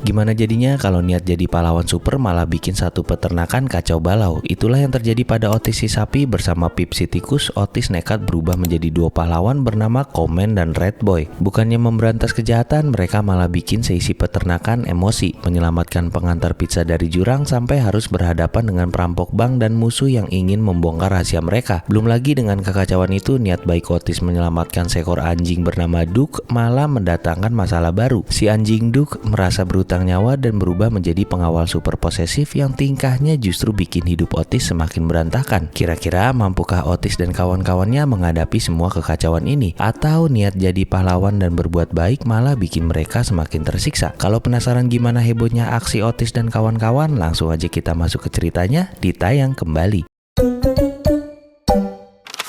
Gimana jadinya kalau niat jadi pahlawan super malah bikin satu peternakan kacau balau? Itulah yang terjadi pada Otis si sapi bersama Pip si tikus. Otis nekat berubah menjadi dua pahlawan bernama Komen dan Red Boy. Bukannya memberantas kejahatan, mereka malah bikin seisi peternakan emosi, menyelamatkan pengantar pizza dari jurang sampai harus berhadapan dengan perampok bank dan musuh yang ingin membongkar rahasia mereka. Belum lagi dengan kekacauan itu, niat baik Otis menyelamatkan seekor anjing bernama Duke malah mendatangkan masalah baru. Si anjing Duke merasa berutang nyawa dan berubah menjadi pengawal super posesif yang tingkahnya justru bikin hidup Otis semakin berantakan. Kira-kira mampukah Otis dan kawan-kawannya menghadapi semua kekacauan ini? Atau niat jadi pahlawan dan berbuat baik malah bikin mereka semakin tersiksa? Kalau penasaran gimana hebohnya aksi Otis dan kawan-kawan, langsung aja kita masuk ke ceritanya di Tayang Kembali.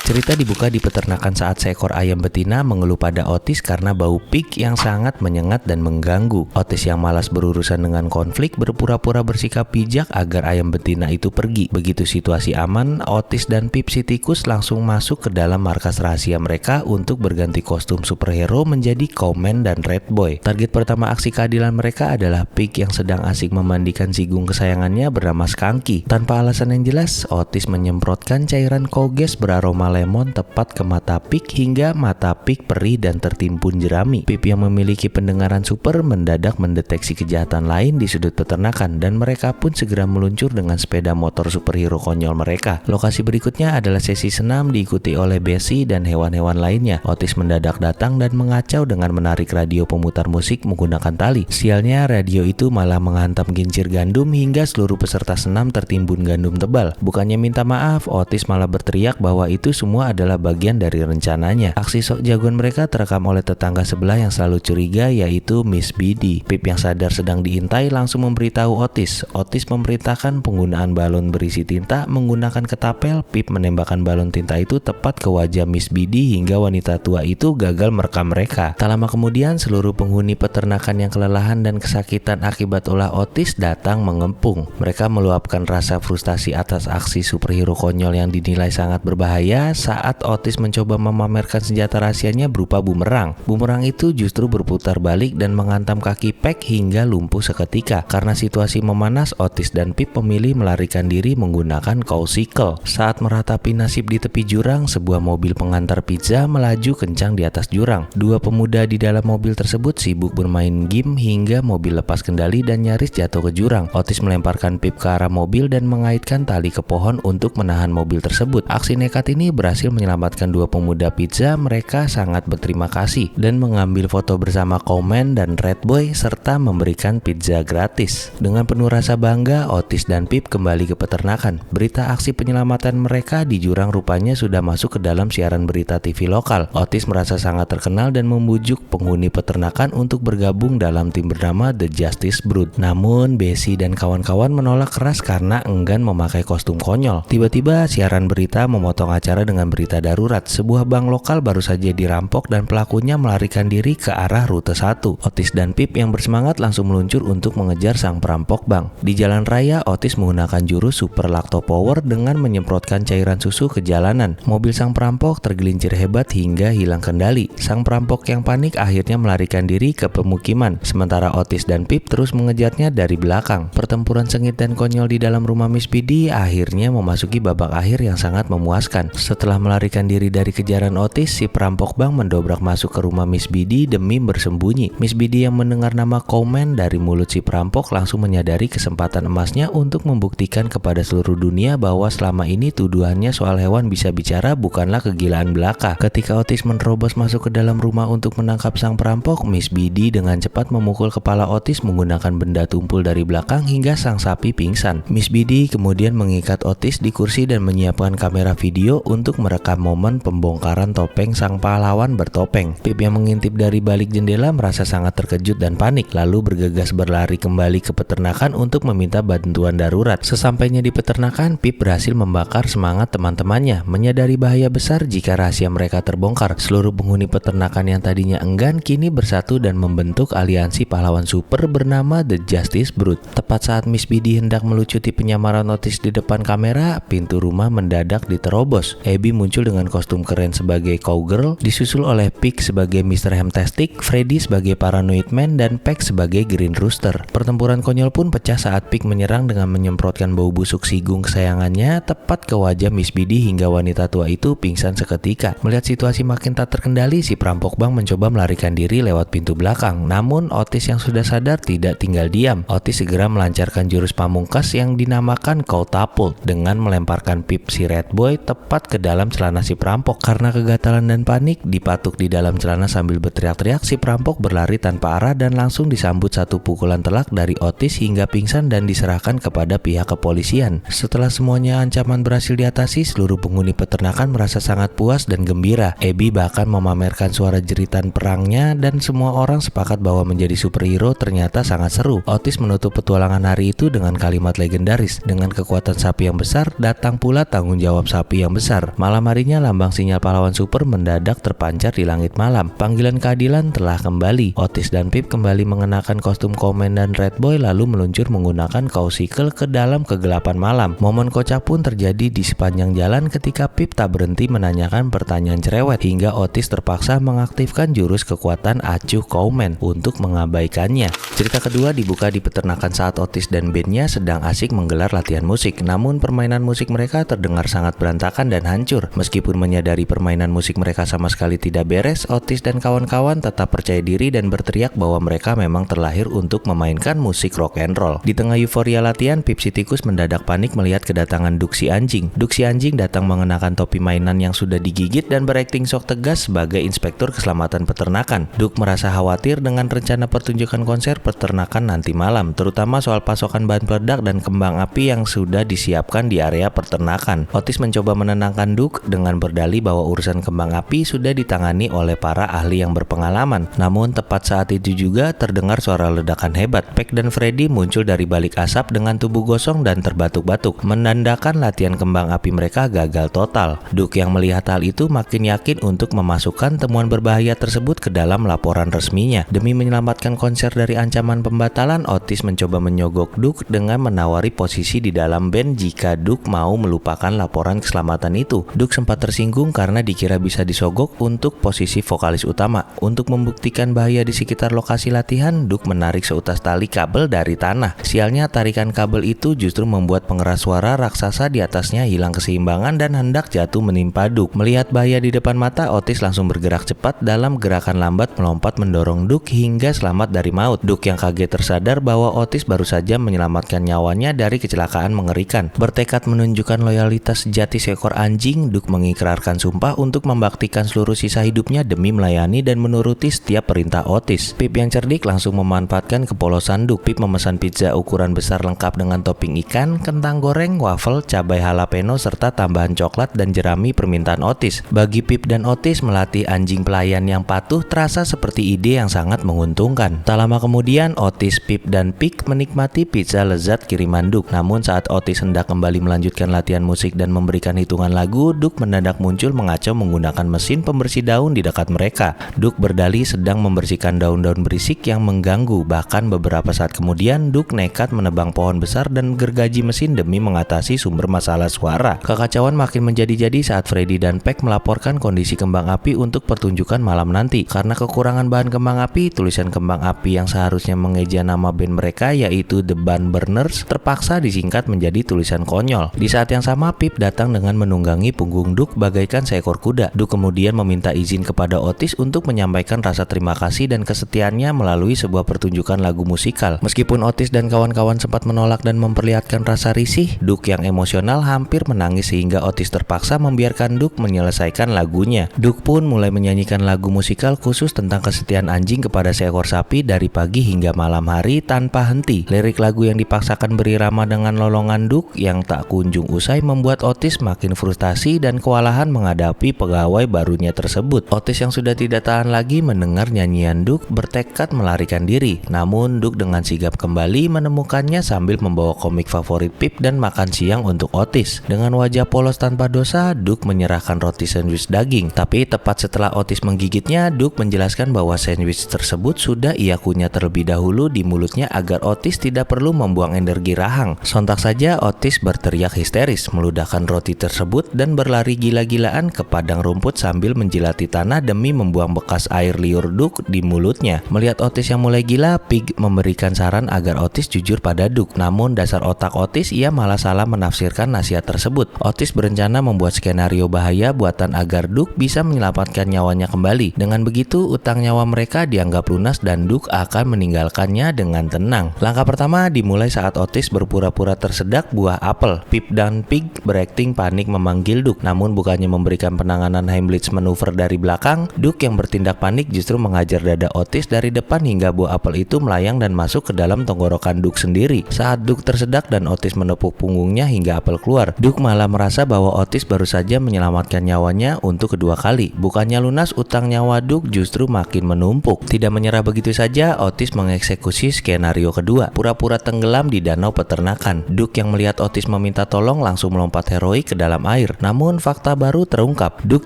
Cerita dibuka di peternakan saat seekor ayam betina mengeluh pada Otis karena bau pik yang sangat menyengat dan mengganggu. Otis yang malas berurusan dengan konflik berpura-pura bersikap bijak agar ayam betina itu pergi. Begitu situasi aman, Otis dan Pip si tikus langsung masuk ke dalam markas rahasia mereka untuk berganti kostum superhero menjadi Komen dan Red Boy. Target pertama aksi keadilan mereka adalah Pik yang sedang asik memandikan sigung kesayangannya bernama Skunky. Tanpa alasan yang jelas, Otis menyemprotkan cairan koges beraroma lemon tepat ke mata Pik hingga mata Pik perih dan tertimbun jerami. Pip yang memiliki pendengaran super mendadak mendeteksi kejahatan lain di sudut peternakan dan mereka pun segera meluncur dengan sepeda motor superhero konyol mereka. Lokasi berikutnya adalah sesi senam diikuti oleh Bessie dan hewan-hewan lainnya. Otis mendadak datang dan mengacau dengan menarik radio pemutar musik menggunakan tali. Sialnya radio itu malah menghantam kincir gandum hingga seluruh peserta senam tertimbun gandum tebal. Bukannya minta maaf, Otis malah berteriak bahwa itu semua adalah bagian dari rencananya. Aksi sok jagoan mereka terekam oleh tetangga sebelah yang selalu curiga, yaitu Miss Biddy. Pip yang sadar sedang diintai langsung memberitahu Otis. Otis memerintahkan penggunaan balon berisi tinta menggunakan ketapel. Pip menembakkan balon tinta itu tepat ke wajah Miss Biddy hingga wanita tua itu gagal merekam mereka. Tak lama kemudian, seluruh penghuni peternakan yang kelelahan dan kesakitan akibat ulah Otis datang mengepung. Mereka meluapkan rasa frustasi atas aksi superhero konyol yang dinilai sangat berbahaya saat Otis mencoba memamerkan senjata rahasianya berupa bumerang. Bumerang itu justru berputar balik dan menghantam kaki Pek hingga lumpuh seketika. Karena situasi memanas, Otis dan Pip memilih melarikan diri menggunakan cow-sickle. Saat meratapi nasib di tepi jurang, sebuah mobil pengantar pizza melaju kencang di atas jurang. Dua pemuda di dalam mobil tersebut sibuk bermain game hingga mobil lepas kendali dan nyaris jatuh ke jurang. Otis melemparkan Pip ke arah mobil dan mengaitkan tali ke pohon untuk menahan mobil tersebut. Aksi nekat ini berhasil menyelamatkan dua pemuda pizza. Mereka sangat berterima kasih dan mengambil foto bersama Komen dan Red Boy serta memberikan pizza gratis. Dengan penuh rasa bangga, Otis dan Pip kembali ke peternakan. Berita aksi penyelamatan mereka di jurang rupanya sudah masuk ke dalam siaran berita TV lokal. Otis merasa sangat terkenal dan membujuk penghuni peternakan untuk bergabung dalam tim bernama The Justice Brood. Namun Bessie dan kawan-kawan menolak keras karena enggan memakai kostum konyol. Tiba-tiba siaran berita memotong acara dengan berita darurat. Sebuah bank lokal baru saja dirampok dan pelakunya melarikan diri ke arah rute 1. Otis dan Pip yang bersemangat langsung meluncur untuk mengejar sang perampok bank. Di jalan raya, Otis menggunakan jurus Super Lacto Power dengan menyemprotkan cairan susu ke jalanan. Mobil sang perampok tergelincir hebat hingga hilang kendali. Sang perampok yang panik akhirnya melarikan diri ke pemukiman, sementara Otis dan Pip terus mengejarnya dari belakang. Pertempuran sengit dan konyol di dalam rumah Miss Biddy akhirnya memasuki babak akhir yang sangat memuaskan. Setelah melarikan diri dari kejaran Otis, si perampok bank mendobrak masuk ke rumah Miss Biddy demi bersembunyi. Miss Biddy yang mendengar nama Komen dari mulut si perampok langsung menyadari kesempatan emasnya untuk membuktikan kepada seluruh dunia bahwa selama ini tuduhannya soal hewan bisa bicara bukanlah kegilaan belaka. Ketika Otis menerobos masuk ke dalam rumah untuk menangkap sang perampok, Miss Biddy dengan cepat memukul kepala Otis menggunakan benda tumpul dari belakang hingga sang sapi pingsan. Miss Biddy kemudian mengikat Otis di kursi dan menyiapkan kamera video untuk merekam momen pembongkaran topeng sang pahlawan bertopeng. Pip yang mengintip dari balik jendela merasa sangat terkejut dan panik, lalu bergegas berlari kembali ke peternakan untuk meminta bantuan darurat. Sesampainya di peternakan, Pip berhasil membakar semangat teman-temannya. Menyadari bahaya besar jika rahasia mereka terbongkar, seluruh penghuni peternakan yang tadinya enggan kini bersatu dan membentuk aliansi pahlawan super bernama The Justice Brood. Tepat saat Miss Biddy hendak melucuti penyamaran Otis di depan kamera, pintu rumah mendadak diterobos. Abby muncul dengan kostum keren sebagai cowgirl, disusul oleh Pig sebagai Mr. Hamtastic, Freddy sebagai Paranoid Man, dan Peck sebagai Green Rooster. Pertempuran konyol pun pecah saat Pig menyerang dengan menyemprotkan bau busuk sigung kesayangannya tepat ke wajah Miss Biddy hingga wanita tua itu pingsan seketika. Melihat situasi makin tak terkendali, si perampok bank mencoba melarikan diri lewat pintu belakang. Namun Otis yang sudah sadar tidak tinggal diam. Otis segera melancarkan jurus pamungkas yang dinamakan Catapult dengan melemparkan Pip si Red Boy tepat ke dalam celana si perampok. Karena kegatalan dan panik, dipatuk di dalam celana sambil berteriak-teriak, si perampok berlari tanpa arah dan langsung disambut satu pukulan telak dari Otis hingga pingsan dan diserahkan kepada pihak kepolisian. Setelah semuanya ancaman berhasil diatasi, seluruh penghuni peternakan merasa sangat puas dan gembira. Abby bahkan memamerkan suara jeritan perangnya dan semua orang sepakat bahwa menjadi superhero ternyata sangat seru. Otis menutup petualangan hari itu dengan kalimat legendaris, "Dengan kekuatan sapi yang besar, datang pula tanggung jawab sapi yang besar." Malam harinya lambang sinyal pahlawan super mendadak terpancar di langit malam. Panggilan keadilan telah kembali. Otis dan Pip kembali mengenakan kostum Cowman dan Red Boy lalu meluncur menggunakan Cowsicle ke dalam kegelapan malam. Momen kocak pun terjadi di sepanjang jalan ketika Pip tak berhenti menanyakan pertanyaan cerewet hingga Otis terpaksa mengaktifkan jurus kekuatan acuh Cowman untuk mengabaikannya. Cerita kedua dibuka di peternakan saat Otis dan bandnya sedang asik menggelar latihan musik. Namun permainan musik mereka terdengar sangat berantakan dan hancur. Meskipun menyadari permainan musik mereka sama sekali tidak beres, Otis dan kawan-kawan tetap percaya diri dan berteriak bahwa mereka memang terlahir untuk memainkan musik rock and roll. Di tengah euforia latihan, Pip si tikus mendadak panik melihat kedatangan Duck si anjing. Duck si anjing datang mengenakan topi mainan yang sudah digigit dan berakting sok tegas sebagai inspektur keselamatan peternakan. Duck merasa khawatir dengan rencana pertunjukan konser peternakan nanti malam, terutama soal pasokan bahan peledak dan kembang api yang sudah disiapkan di area peternakan. Otis mencoba menenangkan Duck dengan berdalih bahwa urusan kembang api sudah ditangani oleh para ahli yang berpengalaman. Namun tepat saat itu juga terdengar suara ledakan hebat. Peck dan Freddy muncul dari balik asap dengan tubuh gosong dan terbatuk-batuk, menandakan latihan kembang api mereka gagal total. Duck yang melihat hal itu makin yakin untuk memasukkan temuan berbahaya tersebut ke dalam laporan resminya. Demi menyelamatkan konser dari ancaman pembatalan, Otis mencoba menyogok Duck dengan menawari posisi di dalam band jika Duck mau melupakan laporan keselamatan itu. Duck sempat tersinggung karena dikira bisa disogok untuk posisi vokalis utama. Untuk membuktikan bahaya di sekitar lokasi latihan, Duck menarik seutas tali kabel dari tanah. Sialnya, tarikan kabel itu justru membuat pengeras suara raksasa di atasnya hilang keseimbangan dan hendak jatuh menimpa Duck. Melihat bahaya di depan mata, Otis langsung bergerak cepat dalam gerakan lambat melompat mendorong Duck hingga selamat dari maut. Duck yang kaget tersadar bahwa Otis baru saja menyelamatkan nyawanya dari kecelakaan mengerikan. Bertekad menunjukkan loyalitas sejati seekor anjing, Duck mengikrarkan sumpah untuk membaktikan seluruh sisa hidupnya demi melayani dan menuruti setiap perintah Otis. Pip yang cerdik langsung memanfaatkan kepolosan Duck. Pip memesan pizza ukuran besar lengkap dengan topping ikan, kentang goreng, waffle, cabai jalapeno, serta tambahan coklat dan jerami permintaan Otis. Bagi Pip dan Otis, melatih anjing pelayan yang patuh terasa seperti ide yang sangat menguntungkan. Tak lama kemudian, Otis, Pip, dan Pig menikmati pizza lezat kiriman Duck. Namun saat Otis hendak kembali melanjutkan latihan musik dan memberikan hitungan lagu, Duck mendadak muncul mengacau menggunakan mesin pembersih daun di dekat mereka. Duck berdalih sedang membersihkan daun-daun berisik yang mengganggu. Bahkan beberapa saat kemudian, Duck nekat menebang pohon besar dan gergaji mesin demi mengatasi sumber masalah suara. Kekacauan makin menjadi-jadi saat Freddy dan Peck melaporkan kondisi kembang api untuk pertunjukan malam nanti. Karena kekurangan bahan kembang api, tulisan kembang api yang seharusnya mengeja nama band mereka yaitu The Band Burners terpaksa disingkat menjadi tulisan konyol. Di saat yang sama, Pip datang dengan menunggangi punggung Duck bagaikan seekor kuda. Duck kemudian meminta izin kepada Otis untuk menyampaikan rasa terima kasih dan kesetiaannya melalui sebuah pertunjukan lagu musikal. Meskipun Otis dan kawan-kawan sempat menolak dan memperlihatkan rasa risih, Duck yang emosional hampir menangis sehingga Otis terpaksa membiarkan Duck menyelesaikan lagunya. Duck pun mulai menyanyikan lagu musikal khusus tentang kesetiaan anjing kepada seekor sapi dari pagi hingga malam hari tanpa henti. Lirik lagu yang dipaksakan berirama dengan lolongan Duck yang tak kunjung usai membuat Otis makin frustasi dan kewalahan menghadapi pegawai barunya tersebut. Otis yang sudah tidak tahan lagi mendengar nyanyian Duck bertekad melarikan diri. Namun Duck dengan sigap kembali menemukannya sambil membawa komik favorit Pip dan makan siang untuk Otis. Dengan wajah polos tanpa dosa, Duck menyerahkan roti sandwich daging. Tapi tepat setelah Otis menggigitnya, Duck menjelaskan bahwa sandwich tersebut sudah ia kunyah terlebih dahulu di mulutnya agar Otis tidak perlu membuang energi rahang. Sontak saja Otis berteriak histeris, meludahkan roti tersebut dan dan berlari gila-gilaan ke padang rumput sambil menjilati tanah demi membuang bekas air liur Duke di mulutnya. Melihat Otis yang mulai gila, Pig memberikan saran agar Otis jujur pada Duke. Namun dasar otak Otis, ia malah salah menafsirkan nasihat tersebut. Otis berencana membuat skenario bahaya buatan agar Duke bisa menyelamatkan nyawanya kembali. Dengan begitu, utang nyawa mereka dianggap lunas dan Duke akan meninggalkannya dengan tenang. Langkah pertama dimulai saat Otis berpura-pura tersedak buah apel. Pip dan Pig berakting panik memanggil Duke. Namun bukannya memberikan penanganan Heimlich maneuver dari belakang, Duke yang bertindak panik justru mengajar dada Otis dari depan hingga buah apel itu melayang dan masuk ke dalam tenggorokan Duke sendiri. Saat Duke tersedak dan Otis menepuk punggungnya hingga apel keluar, Duke malah merasa bahwa Otis baru saja menyelamatkan nyawanya untuk kedua kali. Bukannya lunas, utang nyawa Duke justru makin menumpuk. Tidak menyerah begitu saja, Otis mengeksekusi skenario kedua, pura-pura tenggelam di danau peternakan. Duke yang melihat Otis meminta tolong langsung melompat heroik ke dalam air. Namun fakta baru terungkap, Duke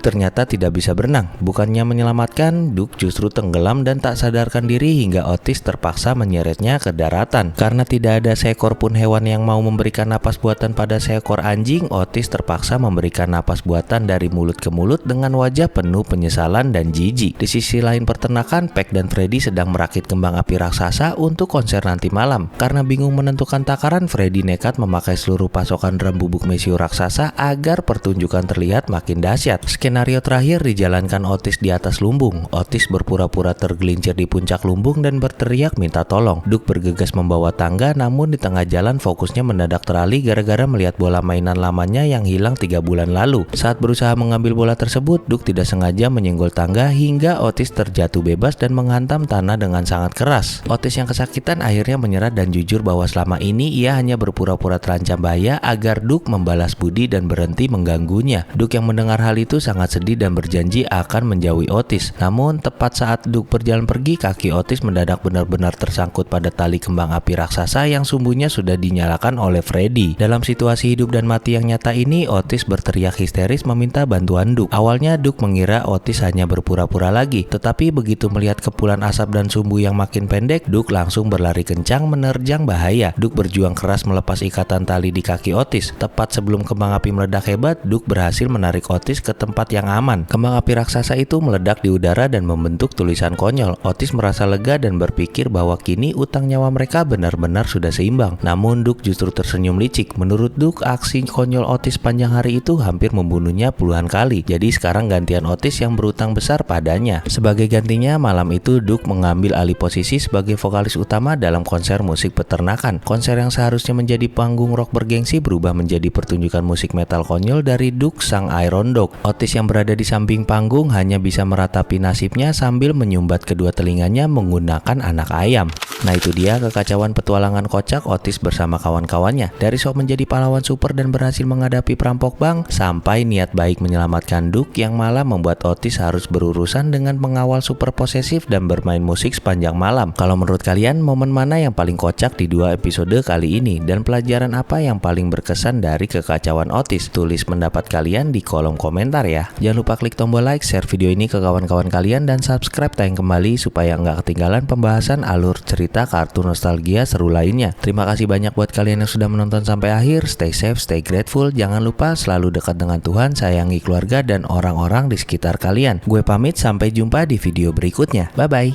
ternyata tidak bisa berenang. Bukannya menyelamatkan, Duke justru tenggelam dan tak sadarkan diri hingga Otis terpaksa menyeretnya ke daratan. Karena tidak ada seekor pun hewan yang mau memberikan napas buatan pada seekor anjing, Otis terpaksa memberikan napas buatan dari mulut ke mulut dengan wajah penuh penyesalan dan jijik. Di sisi lain peternakan, Peck dan Freddy sedang merakit kembang api raksasa untuk konser nanti malam. Karena bingung menentukan takaran, Freddy nekat memakai seluruh pasokan drum bubuk mesiu raksasa agar pertunjukan terlihat makin dahsyat. Skenario terakhir dijalankan Otis di atas lumbung. Otis berpura-pura tergelincir di puncak lumbung dan berteriak minta tolong. Duke bergegas membawa tangga, namun di tengah jalan fokusnya mendadak teralih gara-gara melihat bola mainan lamanya yang hilang 3 bulan lalu. Saat berusaha mengambil bola tersebut, Duke tidak sengaja menyenggol tangga hingga Otis terjatuh bebas dan menghantam tanah dengan sangat keras. Otis yang kesakitan akhirnya menyerah dan jujur bahwa selama ini ia hanya berpura-pura terancam bahaya agar Duke membalas budi dan berhenti mengganggunya. Duke yang mendengar hal itu sangat sedih dan berjanji akan menjauhi Otis. Namun tepat saat Duke berjalan pergi, kaki Otis mendadak benar-benar tersangkut pada tali kembang api raksasa yang sumbunya sudah dinyalakan oleh Freddy. Dalam situasi hidup dan mati yang nyata ini, Otis berteriak histeris meminta bantuan Duke. Awalnya Duke mengira Otis hanya berpura-pura lagi, tetapi begitu melihat kepulan asap dan sumbu yang makin pendek, Duke langsung berlari kencang menerjang bahaya. Duke berjuang keras melepas ikatan tali di kaki Otis. Tepat sebelum kembang api meledak hebat, Duke berhasil menarik Otis ke tempat yang aman. Kembang api raksasa itu meledak di udara dan membentuk tulisan konyol. Otis merasa lega dan berpikir bahwa kini utang nyawa mereka benar-benar sudah seimbang. Namun Duke justru tersenyum licik. Menurut Duke, aksi konyol Otis panjang hari itu hampir membunuhnya puluhan kali. Jadi sekarang gantian Otis yang berutang besar padanya. Sebagai gantinya, malam itu Duke mengambil alih posisi sebagai vokalis utama dalam konser musik peternakan. Konser yang seharusnya menjadi panggung rock bergengsi berubah menjadi pertunjukan musik metal konyol dari Duke sang Iron Dog. Otis yang berada di samping panggung hanya bisa meratapi nasibnya sambil menyumbat kedua telinganya menggunakan anak ayam. Nah itu dia kekacauan petualangan kocak Otis bersama kawan-kawannya. Dari sok menjadi pahlawan super dan berhasil menghadapi perampok bank, sampai niat baik menyelamatkan Duke yang malah membuat Otis harus berurusan dengan pengawal super posesif dan bermain musik sepanjang malam. Kalau menurut kalian, momen mana yang paling kocak di 2 episode kali ini? Dan pelajaran apa yang paling berkesan dari kekacauan Otis? Tulis pendapat kalian di kolom komentar ya. Jangan lupa klik tombol like, share video ini ke kawan-kawan kalian, dan subscribe tayang kembali supaya nggak ketinggalan pembahasan alur cerita kartun nostalgia seru lainnya. Terima kasih banyak buat kalian yang sudah menonton sampai akhir. Stay safe, stay grateful. Jangan lupa selalu dekat dengan Tuhan, sayangi keluarga dan orang-orang di sekitar kalian. Gue pamit, sampai jumpa di video berikutnya. Bye-bye.